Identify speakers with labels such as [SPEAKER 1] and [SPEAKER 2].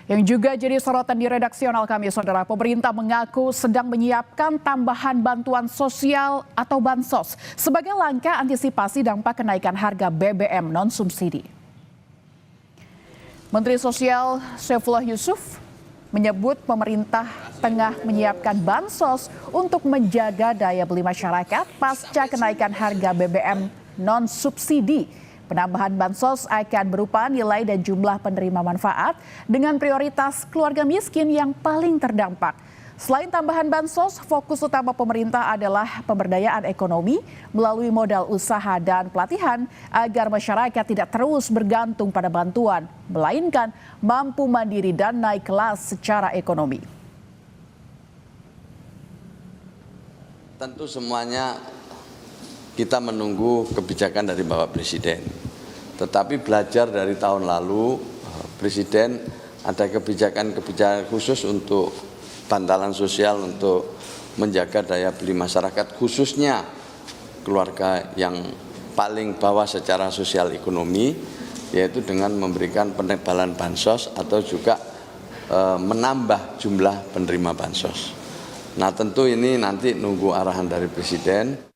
[SPEAKER 1] Yang juga jadi sorotan di redaksional kami, saudara, pemerintah mengaku sedang menyiapkan tambahan bantuan sosial atau bansos sebagai langkah antisipasi dampak kenaikan harga BBM non-subsidi. Menteri Sosial Saifullah Yusuf menyebut pemerintah tengah menyiapkan bansos untuk menjaga daya beli masyarakat pasca kenaikan harga BBM non-subsidi. Penambahan bansos akan berupa nilai dan jumlah penerima manfaat dengan prioritas keluarga miskin yang paling terdampak. Selain tambahan bansos, fokus utama pemerintah adalah pemberdayaan ekonomi melalui modal usaha dan pelatihan agar masyarakat tidak terus bergantung pada bantuan, melainkan mampu mandiri dan naik kelas secara ekonomi.
[SPEAKER 2] Tentu semuanya kita menunggu kebijakan dari Bapak Presiden. Tetapi belajar dari tahun lalu, Presiden ada kebijakan-kebijakan khusus untuk bantalan sosial untuk menjaga daya beli masyarakat, khususnya keluarga yang paling bawah secara sosial ekonomi, yaitu dengan memberikan penebalan bansos atau juga menambah jumlah penerima bansos. Nah, tentu ini nanti nunggu arahan dari Presiden.